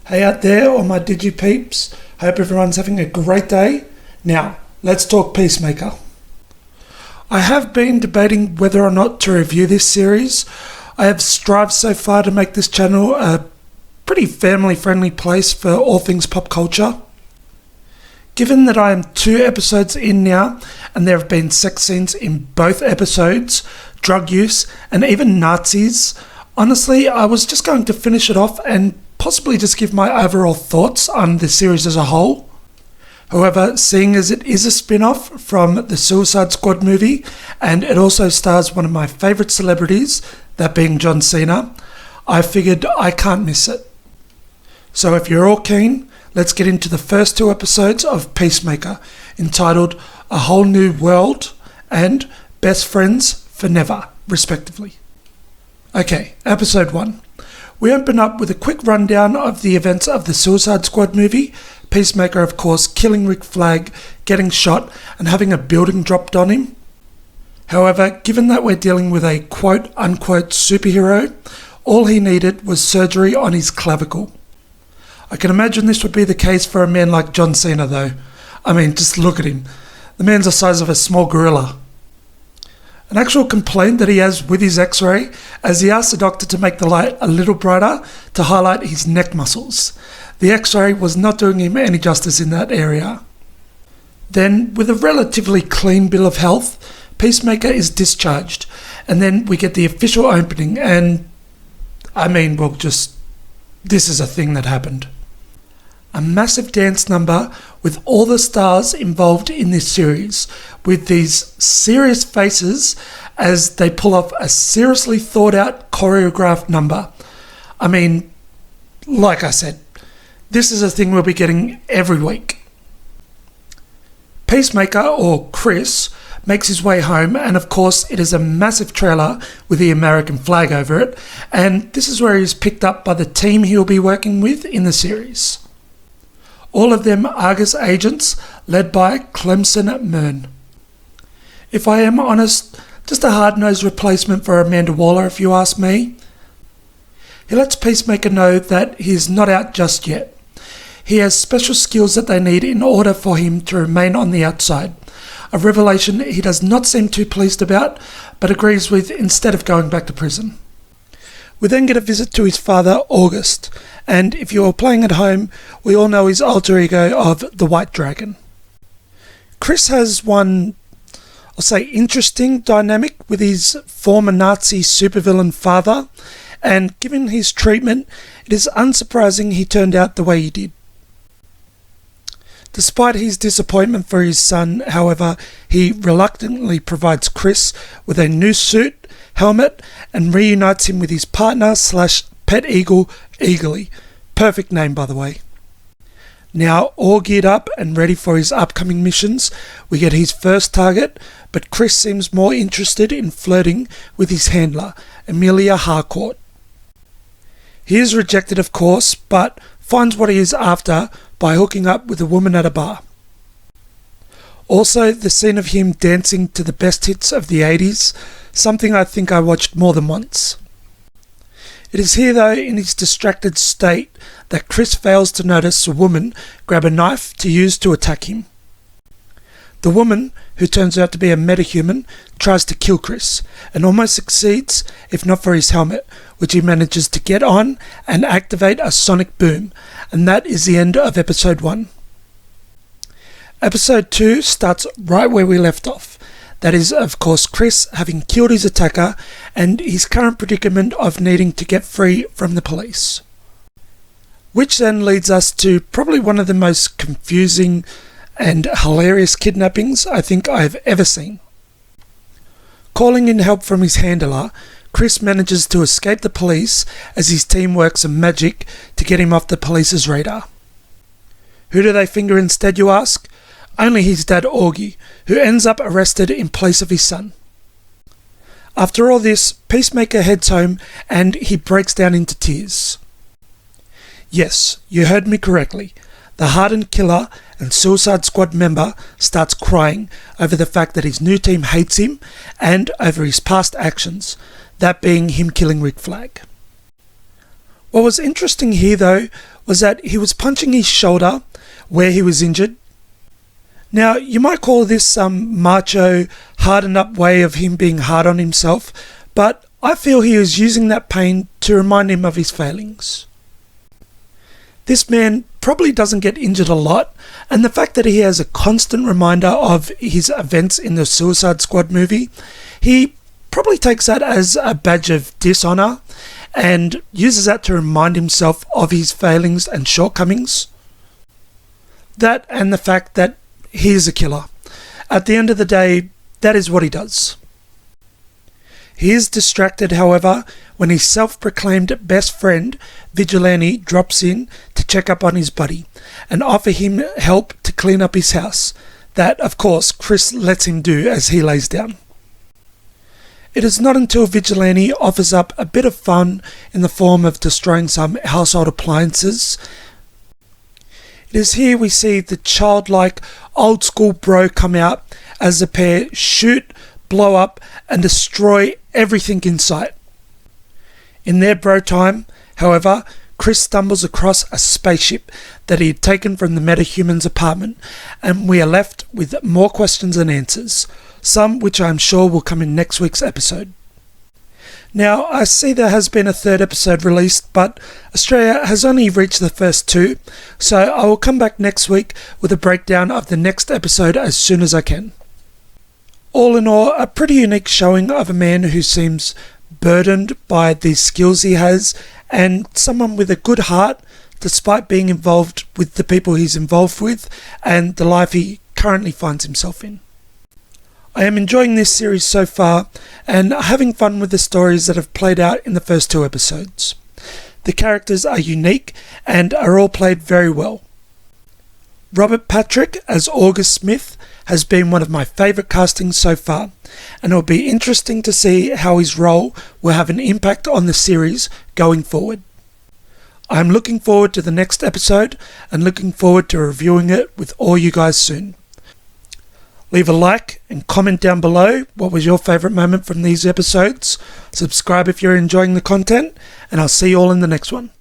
Hey out there, all my Digi peeps. Hope everyone's having a great day. Now, let's talk Peacemaker. I have been debating whether or not to review this series. I have strived so far to make this channel a pretty family-friendly place for all things pop culture. Given that I am 2 episodes in now, and there have been sex scenes in both episodes, drug use, and even Nazis, honestly, I was just going to finish it off and possibly just give my overall thoughts on the series as a whole. However, seeing as it is a spin-off from the Suicide Squad movie, and it also stars one of my favourite celebrities, that being John Cena, I figured I can't miss it. So if you're all keen, let's get into the first 2 episodes of Peacemaker, entitled A Whole New World and Best Friends for Never, respectively. Okay, episode 1. We open up with a quick rundown of the events of the Suicide Squad movie, Peacemaker of course killing Rick Flag, getting shot and having a building dropped on him. However, given that we're dealing with a quote-unquote superhero, all he needed was surgery on his clavicle. I can imagine this would be the case for a man like John Cena though. I mean, just look at him. The man's the size of a small gorilla. An actual complaint that he has with his x-ray, as he asks the doctor to make the light a little brighter to highlight his neck muscles. The x-ray was not doing him any justice in that area. Then, with a relatively clean bill of health, Peacemaker is discharged, and then we get the official opening and, this is a thing that happened. A massive dance number with all the stars involved in this series, with these serious faces as they pull off a seriously thought out choreographed number. I mean, like I said, this is a thing we'll be getting every week. Peacemaker, or Chris, makes his way home, and of course it is a massive trailer with the American flag over it, and this is where he's picked up by the team he'll be working with in the series. All of them Argus agents, led by Clemson Mern. If I am honest, just a hard-nosed replacement for Amanda Waller if you ask me. He lets Peacemaker know that he is not out just yet. He has special skills that they need in order for him to remain on the outside. A revelation he does not seem too pleased about, but agrees with instead of going back to prison. We then get a visit to his father, August, and if you are playing at home, we all know his alter ego of the White Dragon. Chris has one, I'll say, interesting dynamic with his former Nazi supervillain father, and given his treatment, it is unsurprising he turned out the way he did. Despite his disappointment for his son, however, he reluctantly provides Chris with a new suit, helmet, and reunites him with his partner / pet eagle, Eagly. Perfect name, by the way. Now, all geared up and ready for his upcoming missions, we get his first target, but Chris seems more interested in flirting with his handler, Amelia Harcourt. He is rejected, of course, but finds what he is after by hooking up with a woman at a bar. Also, the scene of him dancing to the best hits of the 80s, something I think I watched more than once. It is here though, in his distracted state, that Chris fails to notice a woman grab a knife to use to attack him. The woman, who turns out to be a metahuman, tries to kill Chris, and almost succeeds, if not for his helmet, which he manages to get on and activate a sonic boom, and that is the end of episode 1. Episode 2 starts right where we left off. That is, of course, Chris having killed his attacker and his current predicament of needing to get free from the police. Which then leads us to probably one of the most confusing and hilarious kidnappings I think I have ever seen. Calling in help from his handler, Chris manages to escape the police as his team works some magic to get him off the police's radar. Who do they finger instead, you ask? Only his dad Augie, who ends up arrested in place of his son. After all this, Peacemaker heads home and he breaks down into tears. Yes, you heard me correctly. The hardened killer and Suicide Squad member starts crying over the fact that his new team hates him and over his past actions, that being him killing Rick Flag. What was interesting here though was that he was punching his shoulder where he was injured. Now, you might call this some macho, hardened up way of him being hard on himself, but I feel he was using that pain to remind him of his failings. This man probably doesn't get injured a lot, and the fact that he has a constant reminder of his events in the Suicide Squad movie, he probably takes that as a badge of dishonor and uses that to remind himself of his failings and shortcomings. That and the fact that he is a killer. At the end of the day, that is what he does. He is distracted, however, when his self-proclaimed best friend, Vigilante, drops in to check up on his buddy and offer him help to clean up his house. That, of course, Chris lets him do as he lays down. It is not until Vigilante offers up a bit of fun in the form of destroying some household appliances. It is here we see the childlike, old-school bro come out as the pair shoot, blow up, and destroy everything in sight. In their bro time, however, Chris stumbles across a spaceship that he had taken from the metahuman's apartment, and we are left with more questions than answers, some which I am sure will come in next week's episode. Now, I see there has been a third episode released, but Australia has only reached the first two, so I will come back next week with a breakdown of the next episode as soon as I can. All in all, a pretty unique showing of a man who seems burdened by the skills he has, and someone with a good heart despite being involved with the people he's involved with and the life he currently finds himself in. I am enjoying this series so far and having fun with the stories that have played out in the first two episodes. The characters are unique and are all played very well. Robert Patrick as August Smith has been one of my favourite castings so far, and it will be interesting to see how his role will have an impact on the series going forward. I am looking forward to the next episode and looking forward to reviewing it with all you guys soon. Leave a like and comment down below what was your favourite moment from these episodes. Subscribe if you're enjoying the content, and I'll see you all in the next one.